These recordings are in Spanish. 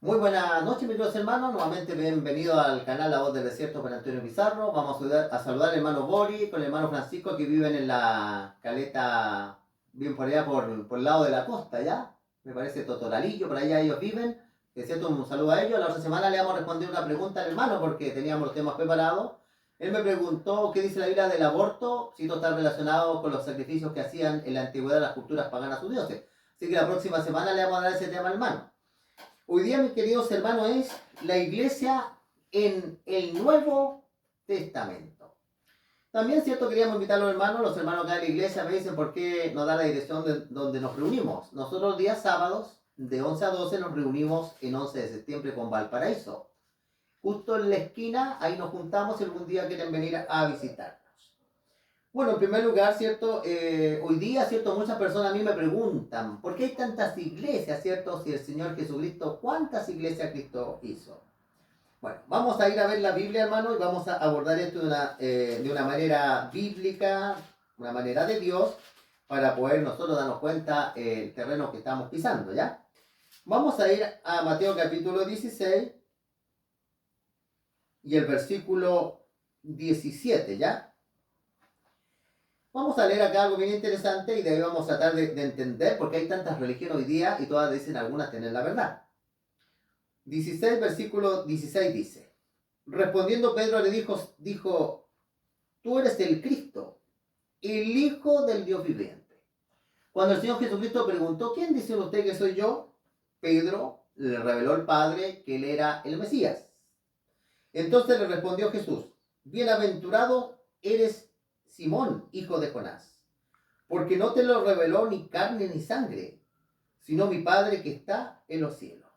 Muy buenas noches, mis queridos hermanos. Nuevamente bienvenido al canal La Voz del Desierto con Antonio Pizarro. Vamos a saludar al hermano Bori con el hermano Francisco que viven en la caleta, bien por allá por el lado de la costa, ¿ya? Me parece Totoralillo, por allá ellos viven. Es cierto, un saludo a ellos. La otra semana le vamos a responder una pregunta al hermano porque teníamos los temas preparados. Él me preguntó qué dice la Biblia del aborto, si esto está relacionado con los sacrificios que hacían en la antigüedad las culturas paganas a sus dioses. Así que la próxima semana le vamos a dar ese tema al hermano. Hoy día, mis queridos hermanos, es la iglesia en el Nuevo Testamento. También, cierto, queríamos invitar a los hermanos acá de la iglesia me dicen por qué nos da la dirección donde nos reunimos. Nosotros los días sábados, de 11 a 12, nos reunimos en 11 de septiembre con Valparaíso. Justo en la esquina, ahí nos juntamos si algún día quieren venir a visitarnos. Bueno, en primer lugar, ¿cierto? Hoy día, ¿cierto? Muchas personas a mí me preguntan, ¿por qué hay tantas iglesias, ¿cierto? Si el Señor Jesucristo, ¿cuántas iglesias Cristo hizo? Bueno, vamos a ir a ver la Biblia, hermano, y vamos a abordar esto de una manera bíblica, una manera de Dios, para poder nosotros darnos cuenta el terreno que estamos pisando, ¿ya? Vamos a ir a Mateo capítulo 16 y el versículo 17, ¿ya? Vamos a leer acá algo bien interesante y de ahí vamos a tratar de entender por qué hay tantas religiones hoy día y todas dicen algunas tener la verdad. 16, versículo 16 dice, respondiendo Pedro le dijo, tú eres el Cristo, el Hijo del Dios viviente. Cuando el Señor Jesucristo preguntó, ¿quién dice usted que soy yo? Pedro le reveló al Padre que él era el Mesías. Entonces le respondió Jesús, bienaventurado eres Simón, hijo de Jonás, porque no te lo reveló ni carne ni sangre, sino mi Padre que está en los cielos.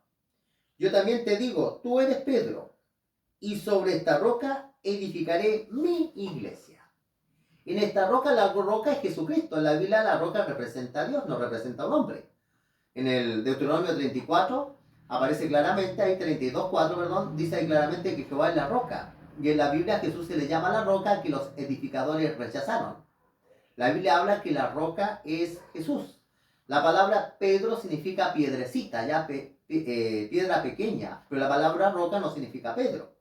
Yo también te digo, tú eres Pedro, y sobre esta roca edificaré mi iglesia. En esta roca, la roca es Jesucristo. En la Biblia la roca representa a Dios, no representa a un hombre. En el Deuteronomio 34 aparece claramente, ahí 32:4, perdón, dice ahí claramente que Jehová es la roca. Y en la Biblia a Jesús se le llama la roca que los edificadores rechazaron. La Biblia habla que la roca es Jesús. La palabra Pedro significa piedrecita, ya piedra pequeña, pero la palabra roca no significa Pedro.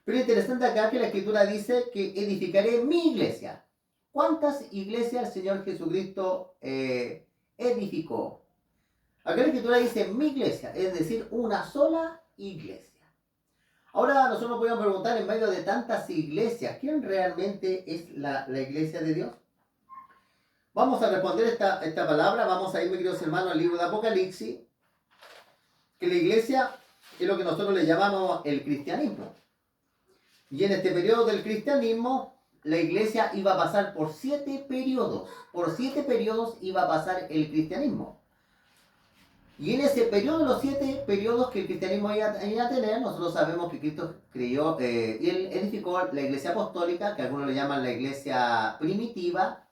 Pero es interesante acá que la Escritura dice que edificaré mi iglesia. ¿Cuántas iglesias el Señor Jesucristo edificó? Acá la Escritura dice mi iglesia, es decir, una sola iglesia. Ahora nosotros nos podemos preguntar en medio de tantas iglesias, ¿quién realmente es la iglesia de Dios? Vamos a responder esta palabra, vamos a ir, mis queridos hermanos, al libro de Apocalipsis, que la iglesia es lo que nosotros le llamamos el cristianismo. Y en este periodo del cristianismo, la iglesia iba a pasar por 7 periodos. Por 7 periodos iba a pasar el cristianismo. Y en ese periodo, los 7 periodos que el cristianismo iba a tener, nosotros sabemos que Cristo creyó, y él edificó la iglesia apostólica, que algunos le llaman la iglesia primitiva.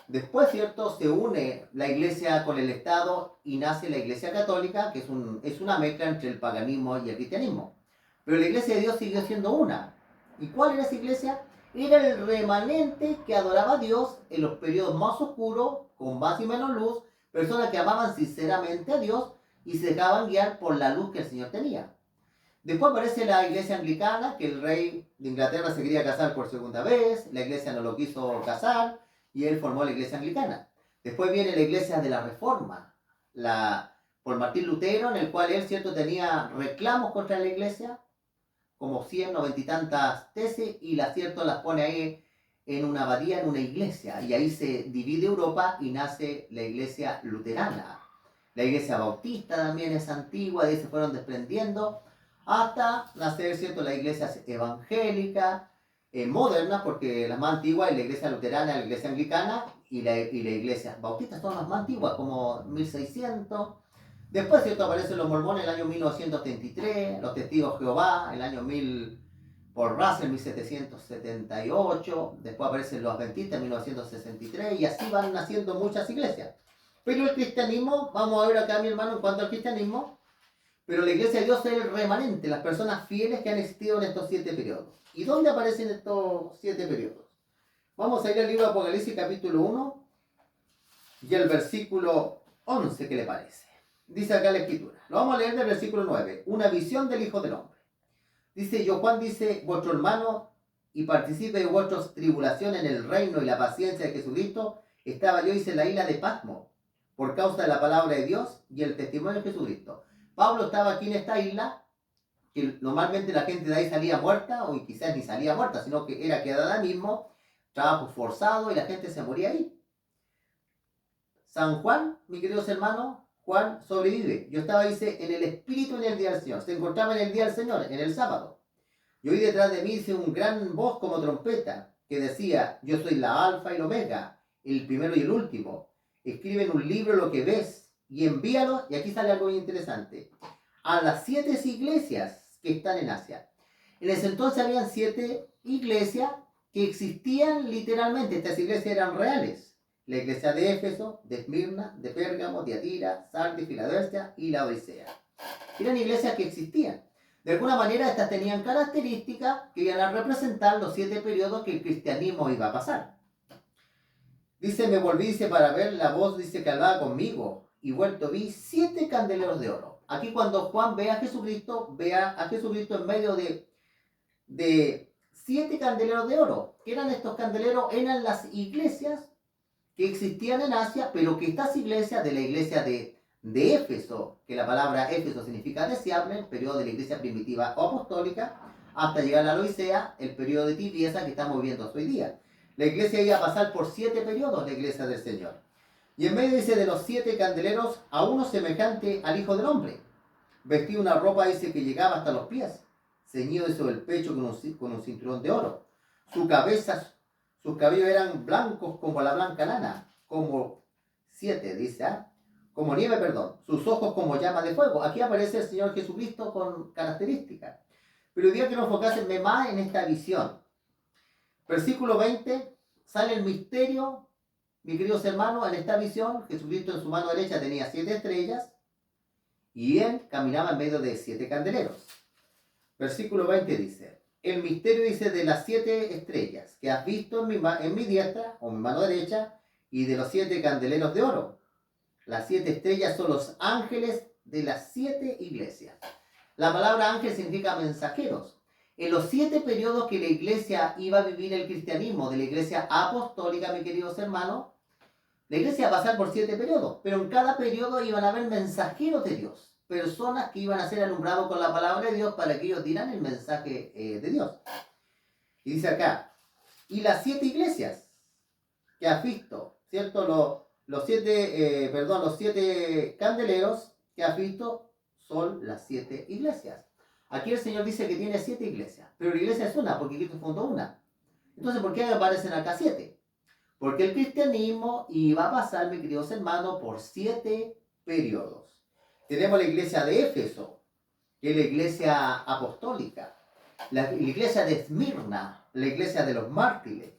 Después, ¿cierto? Se une la iglesia con el Estado y nace la iglesia católica, que es una mezcla entre el paganismo y el cristianismo. Pero la iglesia de Dios siguió siendo una. ¿Y cuál era esa iglesia? Era el remanente que adoraba a Dios en los periodos más oscuros, con más y menos luz, personas que amaban sinceramente a Dios y se dejaban guiar por la luz que el Señor tenía. Después aparece la iglesia anglicana, que el rey de Inglaterra se quería casar por segunda vez, la iglesia no lo quiso casar, y él formó la iglesia anglicana. Después viene la iglesia de la Reforma, por Martín Lutero, en el cual él, cierto, tenía reclamos contra la iglesia, como 100, 90 y tantas tesis, y las, cierto, las pone ahí en una abadía, en una iglesia, y ahí se divide Europa y nace la iglesia luterana. La iglesia bautista también es antigua, de ahí se fueron desprendiendo, hasta nacer, cierto, la iglesia evangélica, modernas, porque las más antiguas es la iglesia luterana, la iglesia anglicana y la iglesia bautista son las más antiguas, como 1600. Después, ¿cierto? Aparecen los mormones en el año 1933, los testigos de Jehová en el año 1000 por Russell en 1778, después aparecen los adventistas en 1963 y así van naciendo muchas iglesias. Pero el cristianismo, vamos a ver acá, mi hermano, en cuanto al cristianismo, pero la iglesia de Dios es el remanente, las personas fieles que han existido en estos 7 periodos. ¿Y dónde aparecen estos 7 periodos? Vamos a ir al libro de Apocalipsis capítulo 1 y el versículo 11, ¿qué le parece? Dice acá la escritura. Lo vamos a leer del versículo 9. Una visión del Hijo del Hombre. Dice, yo Juan dice, vuestro hermano y participe de vuestras tribulaciones en el reino y la paciencia de Jesucristo, estaba yo, dice, en la isla de Patmos, por causa de la palabra de Dios y el testimonio de Jesucristo. Pablo estaba aquí en esta isla, que normalmente la gente de ahí salía muerta, o quizás ni salía muerta, sino que era quedada mismo, trabajo forzado y la gente se moría ahí. San Juan, mis queridos hermanos, Juan sobrevive. Yo estaba, dice, en el Espíritu en el día del Señor. Se encontraba en el día del Señor, en el sábado. Y oí detrás de mí, dice, un gran voz como trompeta, que decía, yo soy la alfa y la omega, el primero y el último. Escribe en un libro lo que ves y envíalo, y aquí sale algo muy interesante, a las 7 iglesias que están en Asia. En ese entonces habían 7 iglesias que existían literalmente. Estas iglesias eran reales. La iglesia de Éfeso, de Esmirna, de Pérgamo, de Tiatira, Sardis, Filadelfia y la Odisea. Eran iglesias que existían. De alguna manera estas tenían características que iban a representar los 7 periodos que el cristianismo iba a pasar. Dice, me volví, dice, para ver la voz, dice, que hablaba conmigo, y vuelto vi 7 candeleros de oro. Aquí cuando Juan ve a Jesucristo en medio de 7 candeleros de oro. ¿Qué eran estos candeleros? Eran las iglesias que existían en Asia, pero que estas iglesias, de la iglesia de Éfeso, que la palabra Éfeso significa deseable, el periodo de la iglesia primitiva o apostólica, hasta llegar a la Odisea, el periodo de tibieza que estamos viviendo hoy día. La iglesia iba a pasar por 7 periodos, la iglesia del Señor. Y en medio, dice, de los 7 candeleros, a uno semejante al Hijo del Hombre, vestido una ropa, dice, que llegaba hasta los pies, ceñido sobre el pecho con un cinturón de oro. Sus cabellos eran blancos como la blanca lana, como nieve, perdón. Sus ojos como llamas de fuego. Aquí aparece el Señor Jesucristo con características. Pero hoy día quiero enfocarme más en esta visión. Versículo 20, sale el misterio, mis queridos hermanos, en esta visión. Jesucristo en su mano derecha tenía 7 estrellas y él caminaba en medio de 7 candeleros. Versículo 20 dice, el misterio, dice, de las 7 estrellas que has visto en mi diestra o mi mano derecha, y de los 7 candeleros de oro. Las 7 estrellas son los ángeles de las 7 iglesias. La palabra ángel significa mensajeros. En los 7 periodos que la iglesia iba a vivir el cristianismo, de la iglesia apostólica, mis queridos hermanos, la iglesia iba a pasar por 7 periodos, pero en cada periodo iban a haber mensajeros de Dios, personas que iban a ser alumbrados con la palabra de Dios para que ellos dieran el mensaje de Dios. Y dice acá, y las 7 iglesias que has visto, ¿cierto? Los 7 candeleros que has visto son las 7 iglesias. Aquí el Señor dice que tiene 7 iglesias, pero la iglesia es una, porque Cristo fundó una. Entonces, ¿por qué aparecen acá 7? Porque el cristianismo iba a pasar, mis queridos hermanos, por 7 periodos. Tenemos la iglesia de Éfeso, que es la iglesia apostólica, la iglesia de Esmirna, la iglesia de los mártires,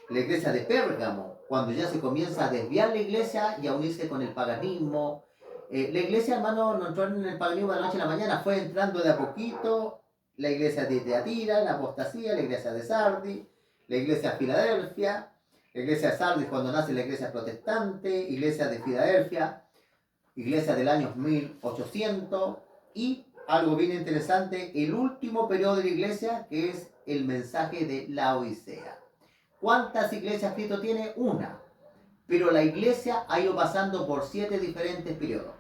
la iglesia de Pérgamo, cuando ya se comienza a desviar la iglesia y a unirse con el paganismo. La iglesia, hermano, no entró en el paganismo de la noche a la mañana, fue entrando de a poquito. La iglesia de Tiatira, la apostasía, la iglesia de Sardis, la iglesia de Filadelfia, la iglesia de Sardis cuando nace la iglesia protestante, iglesia de Filadelfia, iglesia del año 1800, y algo bien interesante, el último periodo de la iglesia, que es el mensaje de la Odisea. ¿Cuántas iglesias Cristo tiene? Una. Pero la iglesia ha ido pasando por 7 diferentes periodos.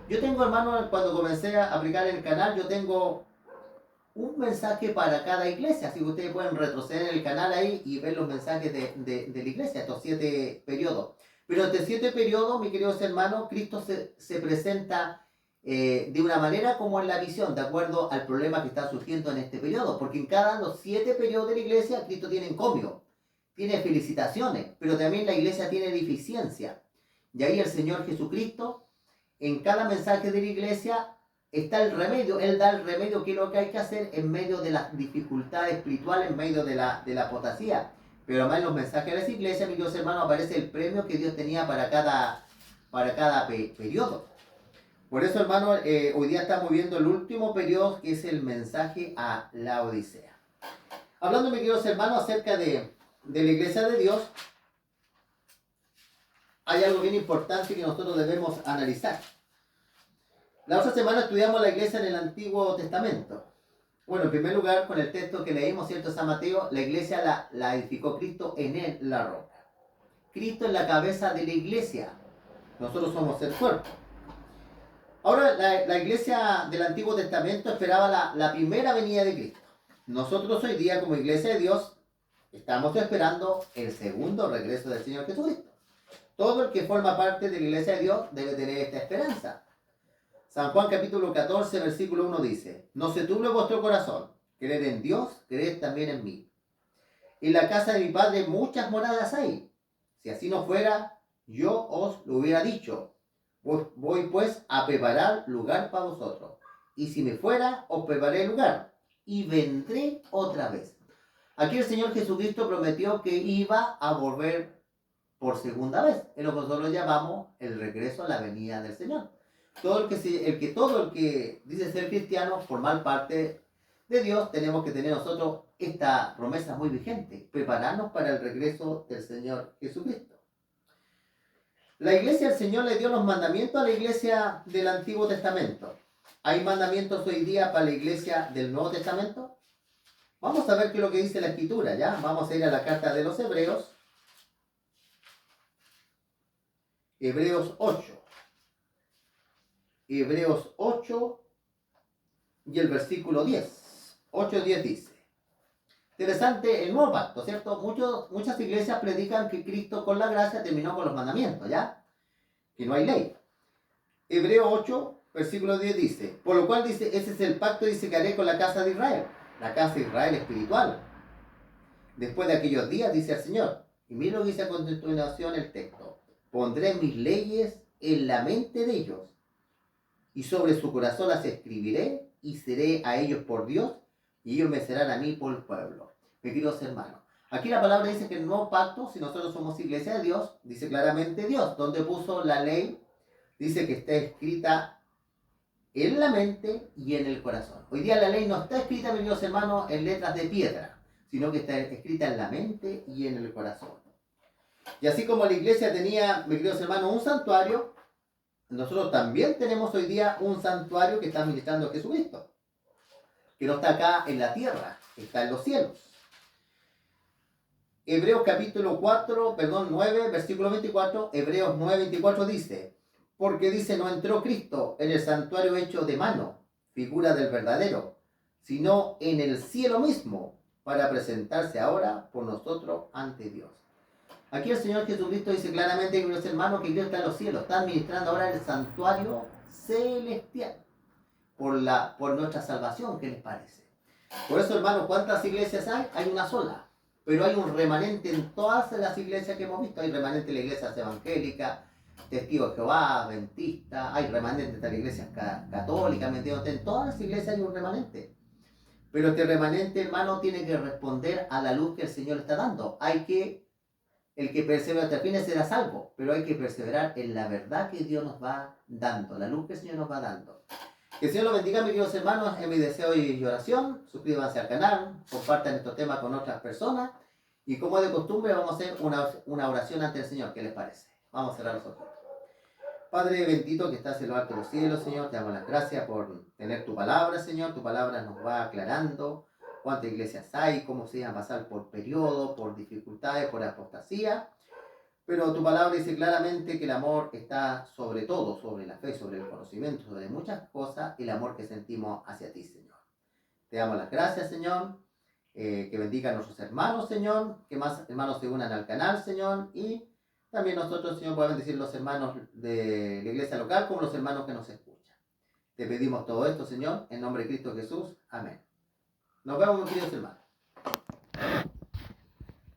Yo tengo, hermano, cuando comencé a aplicar el canal, yo tengo un mensaje para cada iglesia. Así que ustedes pueden retroceder en el canal ahí y ver los mensajes de la iglesia, estos 7 periodos. Pero este 7 periodos, mis queridos hermanos, Cristo se presenta de una manera como en la visión, de acuerdo al problema que está surgiendo en este periodo. Porque en cada los 7 periodos de la iglesia, Cristo tiene encomio, tiene felicitaciones, pero también la iglesia tiene deficiencia. Y ahí el Señor Jesucristo, en cada mensaje de la iglesia, está el remedio. Él da el remedio, que es lo que hay que hacer en medio de las dificultades espirituales, en medio de la apostasía. Pero además en los mensajes de las iglesias, mis queridos hermanos, aparece el premio que Dios tenía para cada periodo. Por eso, hermano, hoy día estamos viendo el último periodo, que es el mensaje a la Odisea. Hablando, mis queridos hermanos, acerca de la iglesia de Dios, hay algo bien importante que nosotros debemos analizar. La otra semana estudiamos la iglesia en el Antiguo Testamento. Bueno, en primer lugar, con el texto que leímos, ¿cierto? San Mateo, la iglesia la edificó Cristo en él, la roca. Cristo es la cabeza de la iglesia. Nosotros somos el cuerpo. Ahora, la iglesia del Antiguo Testamento esperaba la primera venida de Cristo. Nosotros hoy día, como iglesia de Dios, estamos esperando el segundo regreso del Señor Jesucristo. Todo el que forma parte de la iglesia de Dios debe tener esta esperanza. San Juan capítulo 14, versículo 1 dice: no se turbe vuestro corazón, creed en Dios, creed también en mí. En la casa de mi Padre muchas moradas hay. Si así no fuera, yo os lo hubiera dicho. Voy pues a preparar lugar para vosotros. Y si me fuera, os prepararé lugar. Y vendré otra vez. Aquí el Señor Jesucristo prometió que iba a volver por segunda vez. Es lo que nosotros llamamos el regreso a la venida del Señor. Todo el que dice ser cristiano, formar parte de Dios, tenemos que tener nosotros esta promesa muy vigente, prepararnos para el regreso del Señor Jesucristo. La iglesia del Señor le dio los mandamientos a la iglesia del Antiguo Testamento. ¿Hay mandamientos hoy día para la iglesia del Nuevo Testamento? Vamos a ver qué es lo que dice la Escritura, ¿ya? Vamos a ir a la carta de los Hebreos. Hebreos 8. Hebreos 8 y el versículo 10. 8:10 dice: interesante el nuevo pacto, ¿cierto? Muchas iglesias predican que Cristo con la gracia terminó con los mandamientos, ¿ya? Que no hay ley. Hebreos 8, versículo 10 dice: por lo cual dice, ese es el pacto, dice, que haré con la casa de Israel. La casa de Israel espiritual. Después de aquellos días, dice el Señor. Y mira lo que dice a continuación el texto: pondré mis leyes en la mente de ellos, y sobre su corazón las escribiré, y seré a ellos por Dios, y ellos me serán a mí por el pueblo. Mis queridos hermanos, aquí la palabra dice que el nuevo pacto, si nosotros somos iglesia de Dios, dice claramente Dios. ¿Dónde puso la ley? Dice que está escrita en la mente y en el corazón. Hoy día la ley no está escrita, mis queridos hermanos, en letras de piedra, sino que está escrita en la mente y en el corazón. Y así como la iglesia tenía, mis queridos hermanos, un santuario, nosotros también tenemos hoy día un santuario que está ministrando Jesucristo, que no está acá en la tierra, está en los cielos. Hebreos capítulo 9, versículo 24, Hebreos 9, 24 dice: porque dice, no entró Cristo en el santuario hecho de mano, figura del verdadero, sino en el cielo mismo, para presentarse ahora por nosotros ante Dios. Aquí el Señor Jesucristo dice claramente, queridos hermanos, que Dios está en los cielos, está administrando ahora el santuario celestial por nuestra salvación. ¿Qué les parece? Por eso, hermanos, ¿cuántas iglesias hay? Hay una sola, pero hay un remanente en todas las iglesias que hemos visto. Hay remanente en las iglesias evangélicas, Testigos de Jehová, Adventista, hay remanente en las iglesias católicas, ¿me entiendes? En todas las iglesias hay un remanente. Pero este remanente, hermano, tiene que responder a la luz que el Señor está dando. El que persevera hasta el fin será salvo, pero hay que perseverar en la verdad que Dios nos va dando, la luz que el Señor nos va dando. Que el Señor los bendiga, mis queridos hermanos, en mi deseo y oración. Suscríbanse al canal, compartan estos temas con otras personas, y como de costumbre vamos a hacer una oración ante el Señor. ¿Qué les parece? Vamos a cerrar los ojos. Padre bendito que estás en lo alto de los cielos, Señor, te damos las gracias por tener tu palabra, Señor. Tu palabra nos va aclarando cuántas iglesias hay, cómo se iban a pasar por periodos, por dificultades, por apostasía. Pero tu palabra dice claramente que el amor está sobre todo, sobre la fe, sobre el conocimiento, sobre muchas cosas, el amor que sentimos hacia ti, Señor. Te damos las gracias, Señor. Que bendiga a nuestros hermanos, Señor. Que más hermanos se unan al canal, Señor. Y también nosotros, Señor, podemos decir los hermanos de la iglesia local como los hermanos que nos escuchan. Te pedimos todo esto, Señor, en nombre de Cristo Jesús. Amén. Nos vemos, mis queridos hermanos.